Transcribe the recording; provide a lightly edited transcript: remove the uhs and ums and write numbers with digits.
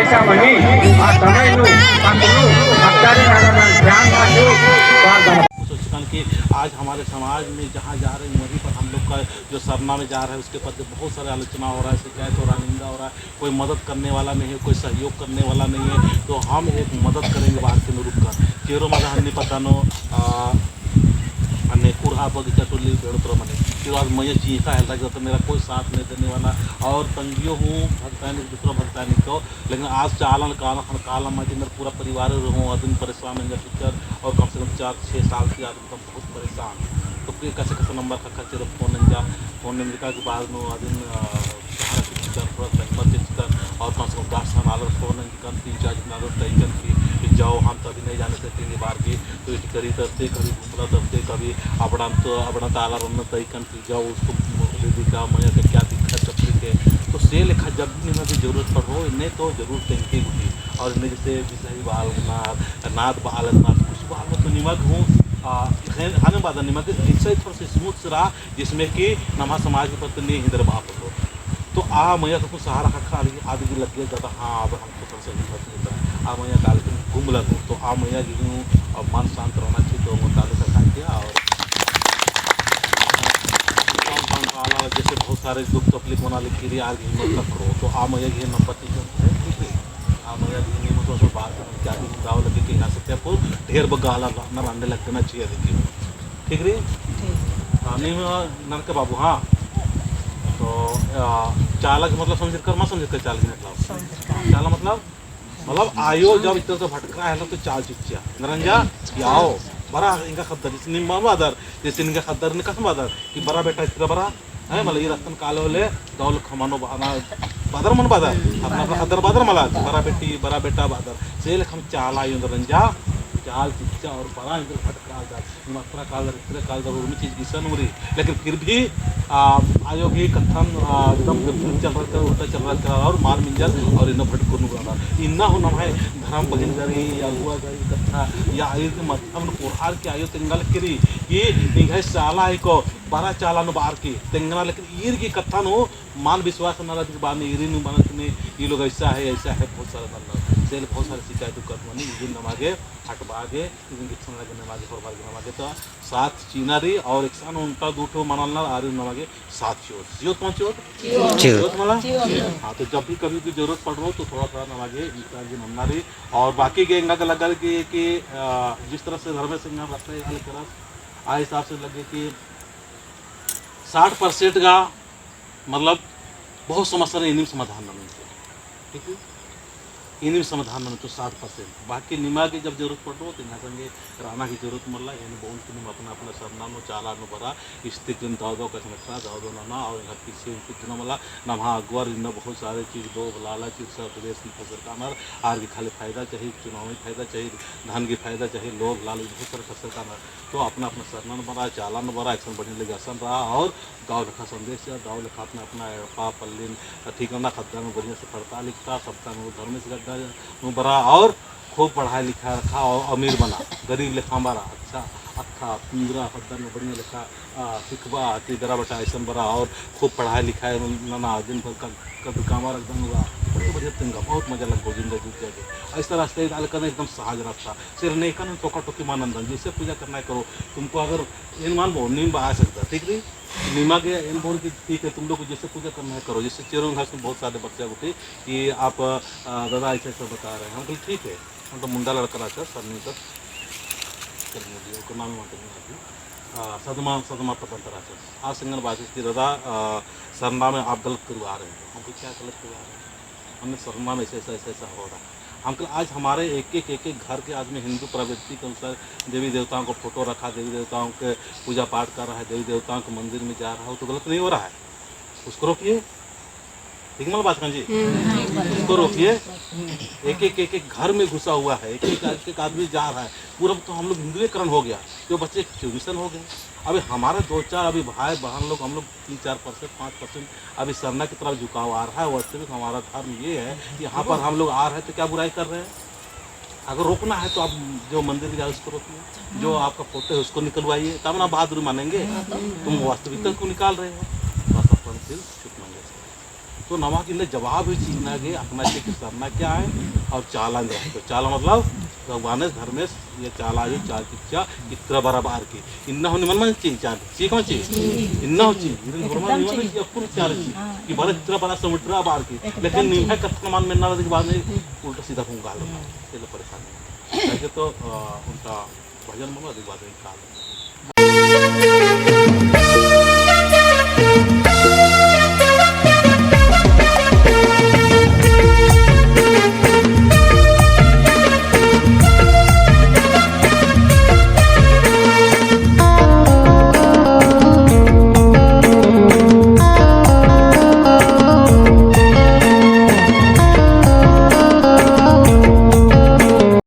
దేశమని ఆ తమిళను అతను అక్కడి ध्यान सोचता कि आज हमारे समाज में जहाँ जा रहे हैं वहीं पर हम लोग का जो सरना में जा रहा है उसके प्रति बहुत सारे आलोचना हो रहा है, शिकायत हो रहा है, निंदा हो रहा है, कोई मदद करने वाला नहीं है, कोई सहयोग करने वाला नहीं है। तो हम एक मदद करेंगे बाहर के रुक कर केरो मजा हन्नी पतानो अन्य कुरहा बगीचा टोली बेड़ोत्र मने फिर आज मैं चीखा है लगा तो मेरा कोई साथ नहीं देने वाला और तंगियो हूँ भक्तानी दूसरा भक्तानी को। लेकिन आज चालन काला मैं मेरा पूरा परिवार रहूँ आदमी परेशान है टीचर और कम से कम 4-6 साल की आदमी तो बहुत परेशान। तो फिर कैसे कैसे नंबर का खर्चे फ़ोन नंबर का बाद में आदमी और कम से कम 10 साल आलर फ़ोन 3-4 दिन आलर तयन की जाओ हम तो अभी नहीं जाने सकते बाहर की तो इट करी तरते कभी घूमला तरते कभी अपना ताला रन तयन की जाओ उसको का मैं क्या दिक्कत तकलीफ है। तो से लेखा जब भी इन्हें जरूरत पड़ हो इन्हें तो जरूर टेंकी होगी और इन्हें जैसे विषय बाल नाथ बाल नाथ कुछ बाल में तो निमक हूँ खाने बाद निमक इससे थोड़ा सा स्मूथ से रहा जिसमें कि नमा समाज के प्रति नहीं हिंदर बाप हो। तो मैया तो सहारा खा आदमी लग गया जाता हाँ अब हमको थोड़ा सा हिम्मत मिलता है मैया डाल के घूम लगूँ तो मैया जी हूँ और मन शांत रहना चाहिए तो मुताले का खा दिया और जैसे बहुत सारे दुख तकलीफ होना लिखी रही आज हिम्मत न करो तो मैया जी नंबर 3 है ठीक है मैया जी हिम्मत से बात क्या गाँव लगे कि यहाँ से आपको ढेर बगाला न रांडे लग देना चाहिए देखिए ठीक रही नहीं नन के बाबू हाँ। तो चालक मतलब समझ कर मैं समझ कर चालक मतलब चाला मतलब आयो जब इतना तो भटका है तो चाल चिच्चिया नरंजा आओ बरा इनका खद्दर जैसे निम्मा बादर जैसे इनका खद्दर ने कसम बादर कि बरा बेटा इस तरह बरा है मतलब ये रस्तन काले वाले दौल खमानो बहाना बादर मन बादर अपना खद्दर बादर मला बरा बेटा बादर से हम चाल आयो नरंजा चाल चिच्चा और बड़ा इधर भटका मात्रा काल उर्मी चीज की सनमुरी लेकिन फिर भी आयोग ही कथन एकदम चल रहा उल्टा चल रहा और मार मिंजल और इन भटको इन्ना हो ना है धर्म भजन करी या हुआ करी कथा या आयु के मध्यम पुरहार की आयु तेंगल करी ये निघाई साला है को 12 चालान बार की तेंगना लेकिन ईर की कथा नो मान विश्वास न लगे बाने ईरी नु मानत ने ये लोग ऐसा है बहुत सारा मतलब सेल बहुत सारे शिकायत कर मनी दिन नमागे हटबागे दिन किछन लगे नमागे परबार नमागे तो सात चीनारी और एक सान उनका दूठो मनलना आरी नमागे सात चियो चियो मला हां तो जब भी कभी की जरूरत पड़ रहा हो तो थोड़ा नमागे इनका जी नमनारी और बाकी गेंगा का लगा कि जिस तरह से धर्म सिंह रखते हाल करा आ हिसाब से लगे कि 60% का मतलब बहुत समस्या इन्हीं समाधान नहीं ठीक है इन्हीं समाधान में तो 60% बाकी निमा की जब जरूरत पड़ो तो यहाँ संगे राना की जरूरत मरला यानी बहुत कि अपना अपना सरनाम चाला नो बरा स्थित दाव कैसे रखना दाव ना और यहाँ किसी कितना मला नहा अगवर इन बहुत सारे चीज़ दो लाला चीज सब प्रदेश की फसल का नर आर की खाली फायदा चाहिए चुनावी फायदा चाहिए धान की फायदा चाहिए लोग लाल बहुत सारे फसल का नर तो अपना अपना सरनाम बरा चाला न बरा एक्शन बढ़ने लगे आसन रहा और गाँव लिखा संदेश गाँव लिखा अपना अपना पा पल्लीन ठिकाना खद्दा में बढ़िया से पढ़ता लिखता सबका धर्म से बरा और खूब पढ़ाई लिखा रखा और अमीर बना गरीब लिखा मारा अच्छा अच्छा पिंजरा खद्दा में बढ़िया लिखा सिखबा तेरा बटा ऐसा बरा और खूब पढ़ाई लिखाई ना दिन भर का कामा एकदम हुआ बढ़िया तिंगा बहुत मजा लग जिंदगी जाके ऐसा रास्ते करना एकदम सहज रास्ता सिर्फ नहीं करना टोका टोकी मानंदन जिससे पूजा करना करो तुमको अगर इन मान बो नीम आ सकता ठीक नहीं नीमा के इन बोल की ठीक है तुम लोग को जैसे पूजा करना है करो जैसे चेरों घास में बहुत सारे बच्चे उठे कि आप दादा ऐसा ऐसा बता रहे हैं हम बोले ठीक है हम तो मुंडा लड़का रहा सर नहीं सर नाम सदमा पतंतर आज सिंगल बात की दादा सरना में आप गलत करवा रहे हैं हमको क्या गलत करवा रहे हैं हमने सरना में ऐसा ऐसा हो रहा है हमको आज हमारे एक एक घर के आदमी हिंदू प्रवृत्ति के अनुसार देवी देवताओं को फोटो रखा देवी देवताओं के पूजा पाठ कर रहा है देवी देवताओं के मंदिर में जा रहा हो तो गलत नहीं हो रहा है उसको रोकिए ठीक है बात जी उसको रोकिए एक घर में घुसा हुआ है एक आदमी जा रहा है पूरा तो हम लोग हिंदुईकरण हो गया जो बच्चे ट्यूशन हो गए अभी हमारा 2-4 अभी भाई बहन लोग हम लोग 3-4% 5% अभी सरना की तरफ झुकाव आ रहा है वैसे भी हमारा धर्म ये है कि यहाँ पर हम लोग आ रहे हैं तो क्या बुराई कर रहे हैं अगर रोकना है तो आप जो मंदिर जाए उसको रोकिए जो आपका फोटो है उसको निकलवाइए तब ना बहादुरी मानेंगे तुम वास्तविकता को निकाल रहे हो बस अपन फिर छुप मांगे तो नवा किल्ले जवाब ही चीना गे अपना के सरना क्या है और चाला है तो चाला मतलब भगवान धर्मेश ये चाला जो चाल किच्चा इतना बराबर के इन्ना होने मन चाहिए चाल चाहिए कौन चाहिए इन्ना हो चाहिए इधर भगवान निमन चाहिए अपुर चाल चाहिए कि बड़ा इतना बड़ा समुद्र बार के लेकिन निम्न कथन मान में ना के बाद में उल्टा सीधा होगा ये परेशानी है तो उनका भजन मानो अधिक बात